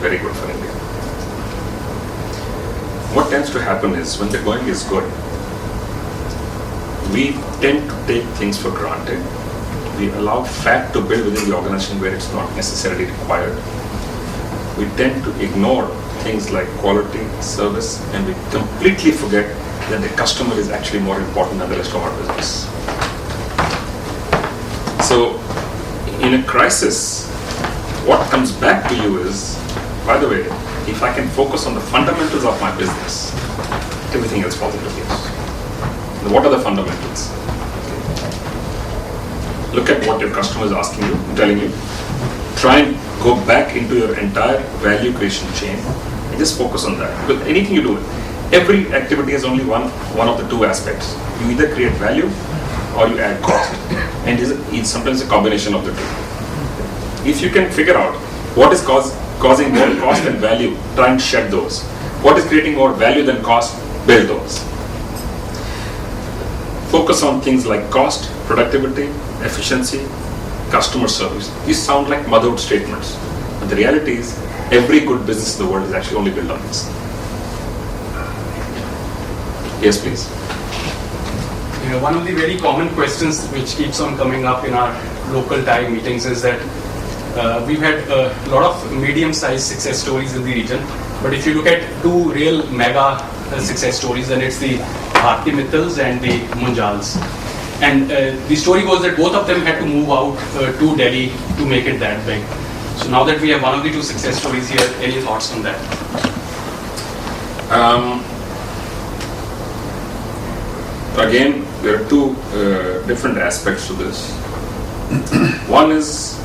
very good for India. What tends to happen is when the going is good, we tend to take things for granted. We allow fat to build within the organization where it's not necessarily required. We tend to ignore things like quality, service, and we completely forget that the customer is actually more important than the rest of our business. So, in a crisis, what comes back to you is, by the way, if I can focus on the fundamentals of my business, everything else falls into place. Now, what are the fundamentals? Look at what your customer is asking you, telling you. Try and go back into your entire value creation chain and just focus on that. Because anything you do, every activity has only one of the two aspects. You either create value or you add cost. And it's sometimes a combination of the two. If you can figure out what is causing more cost and value, try and shed those. What is creating more value than cost, build those. Focus on things like cost, productivity, efficiency, customer service. These sound like motherhood statements. But the reality is, every good business in the world is actually only built on this. Yes, please. One of the very common questions which keeps on coming up in our local Thai meetings is that we've had a lot of medium-sized success stories in the region, but if you look at two real mega success stories, then it's the Bharti Mittals and the Munjals. And the story goes that both of them had to move out to Delhi to make it that big. So now that we have one of the two success stories here, any thoughts on that? Again, there are two different aspects to this. One is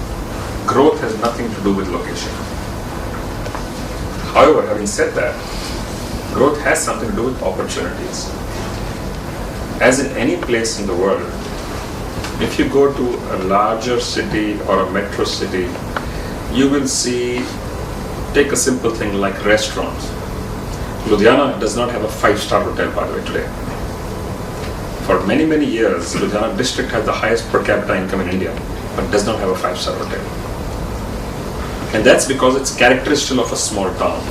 growth has nothing to do with location. However, having said that, growth has something to do with opportunities. As in any place in the world, if you go to a larger city or a metro city, you will see, take a simple thing like restaurants. Ludhiana does not have a 5-star hotel, by the way, today. For many, many years, Ludhiana district has the highest per capita income in India, but does not have a 5-star hotel. And that's because it's characteristic of a small town.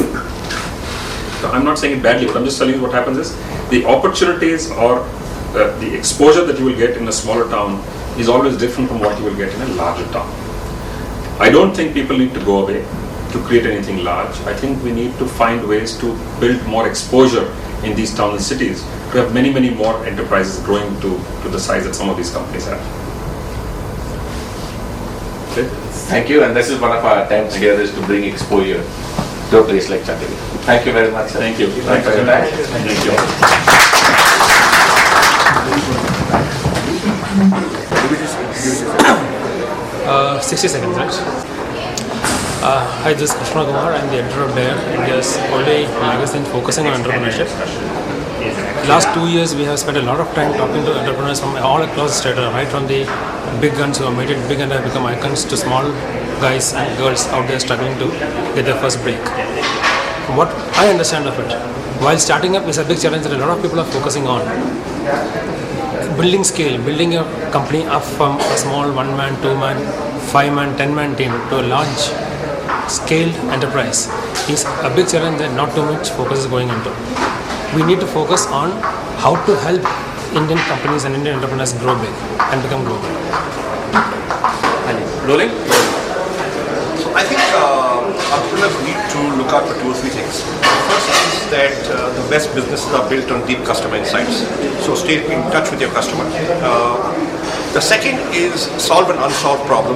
So I'm not saying it badly, but I'm just telling you what happens is, the opportunities or the exposure that you will get in a smaller town is always different from what you will get in a larger town. I don't think people need to go away to create anything large. I think we need to find ways to build more exposure in these towns and cities to have many, many more enterprises growing to the size that some of these companies have. Okay. Thank you, and this is one of our attempts here is to bring exposure to a place like Chandigarh. Thank you very much, sir. Thank you. Thanks for your time. Thank you. 60 seconds, right? Hi, this is Krishna Kumar. I'm the editor of DARE, India's only magazine focusing on entrepreneurship. Last 2 years, we have spent a lot of time talking to entrepreneurs from all across the state, right from the big guns who have made it big and have become icons to small guys and girls out there struggling to get their first break. From what I understand of it, while starting up is a big challenge that a lot of people are focusing on. Building scale, building a company up from a small 1-man, 2-man, 5-man, 10-man team to a large scaled enterprise is a big challenge that not too much focus is going into. We need to focus on how to help Indian companies and Indian entrepreneurs grow big and become global. Rolling? So I think entrepreneurs need to look out for 2 or 3 things. First is that the best businesses are built on deep customer insights. So stay in touch with your customer. The second is solve an unsolved problem.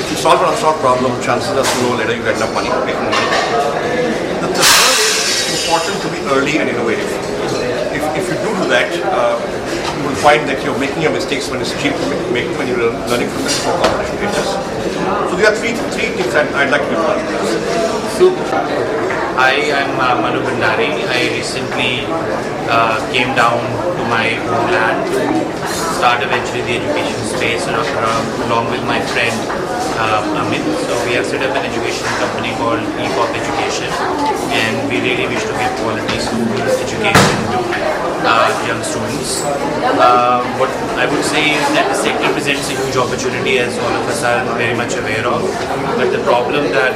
If you solve an unsolved problem, chances are sooner or later you get enough money to make money. The third is it's important to be early and innovative. If you do that, you will find that you're making your mistakes when it's cheap to make when you're learning from the before competition. So there are three things that I'd like to do. Super. Hi, I'm Manu Bhandari. I recently came down to my homeland to start eventually the education space along with my friend Amit. So we have set up an education company called EPOP Education, and we really wish to give quality school education to young students. What I would say is that the sector presents a huge opportunity, as all of us are very much aware of. But the problem that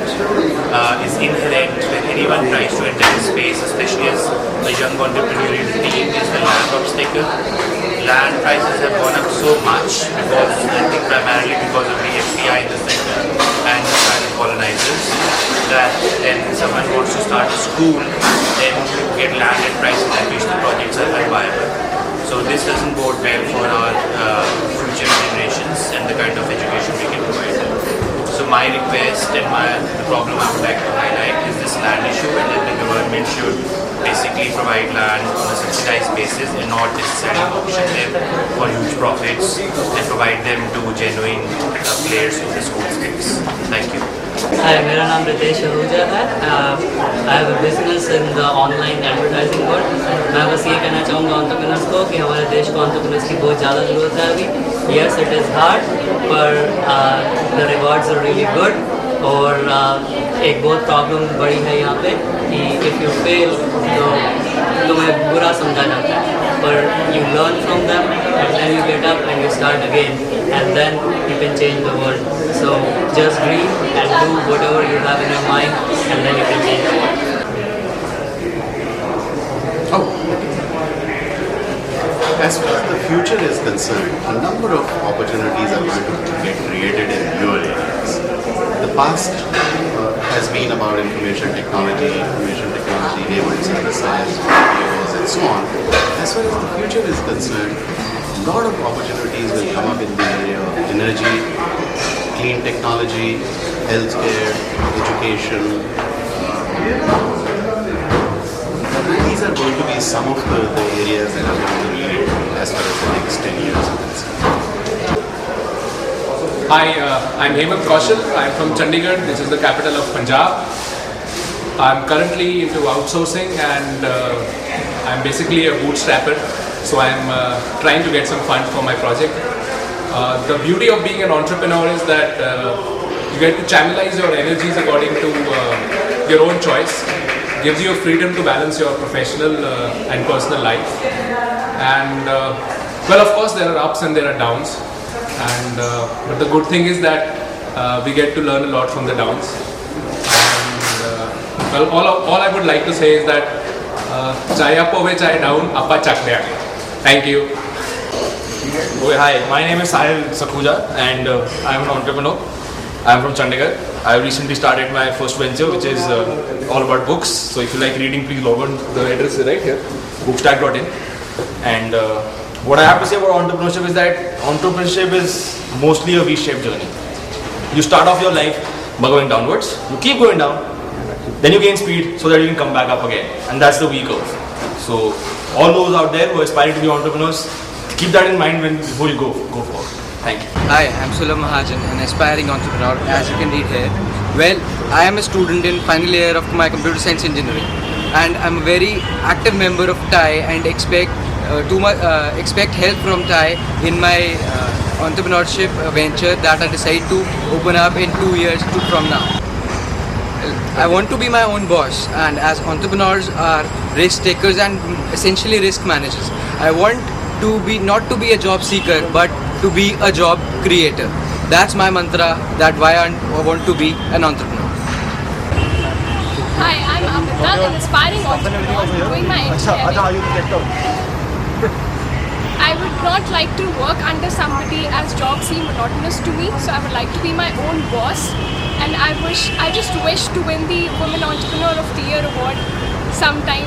is inherent when anyone tries to enter the space, especially as a young entrepreneurial team, is the land obstacle. Land prices have gone up so much because, I think, primarily because of the FDI in the sector and the private colonizers, that when someone wants to start a school, then you get land at prices at which the projects are unviable. So this doesn't bode well for our future generations and the kind of education we can provide them. So my request and the problem I would like to highlight is this land issue, and that the government should basically provide land on a subsidized basis and not necessarily auction them for huge profits, and provide them to genuine players in the school space. Thank you. Hi, मेरा नाम रितेश आहूजा है। I have a business in the online advertising world. मैं बस ये कहना चाहूँगा entrepreneurs को कि हमारे देश को entrepreneurs की बहुत ज़्यादा ज़रूरत है अभी। Yes, it is hard, पर the rewards are really good. और एक बहुत प्रॉब्लम बड़ी है यहाँ पे कि if you fail तो तुम्हें बुरा समझा जाता है, पर you learn from them and then you get up and you start again, and then you can change the world. So just dream and do whatever you have in your mind, and then you can change the world. As far as the future is concerned, a number of opportunities are going to get created in newer areas. The past has been about information technology, neighborhood services, videos, and so on. As far as the future is concerned, a lot of opportunities will come up in the area of energy, clean technology, healthcare, education. These are going to be some of the areas that are going to lead as far as the next 10 years are concerned. Hi, I'm Hemant Kaushal. I'm from Chandigarh. This is the capital of Punjab. I'm currently into outsourcing, and I'm basically a bootstrapper. So I'm trying to get some funds for my project. The beauty of being an entrepreneur is that you get to channelize your energies according to your own choice. Gives you a freedom to balance your professional and personal life. And well, of course, there are ups and there are downs. And but the good thing is that we get to learn a lot from the downs. And well, all I would like to say is that chai up hove chai down, appa chak de aage. Thank you. Hi, my name is Sahil Sakhuja, and I'm an entrepreneur. I'm from Chandigarh. I recently started my first venture, which is all about books. So if you like reading, please log on. The address is right here, bookstack.in. And what I have to say about entrepreneurship is that entrepreneurship is mostly a V-shaped journey. You start off your life by going downwards. You keep going down, then you gain speed so that you can come back up again. And that's the V curve. So all those out there who are aspiring to be entrepreneurs, keep that in mind before you go forward. Thank you. Hi, I'm Sulam Mahajan, an aspiring entrepreneur, as you can read here. Well, I am a student in final year of my computer science engineering, and I'm a very active member of TAI and expect help from TAI in my entrepreneurship venture that I decide to open up in 2 years from now. I want to be my own boss, and as entrepreneurs are risk takers and essentially risk managers. I want to be not to be a job seeker, but to be a job creator. That's my mantra, that why I want to be an entrepreneur. Hi, I'm Amrita, an aspiring entrepreneur doing my engineering. I would not like to work under somebody as jobs seem monotonous to me, so I would like to be my own boss, and I just wish to win the Women Entrepreneur of the Year award sometime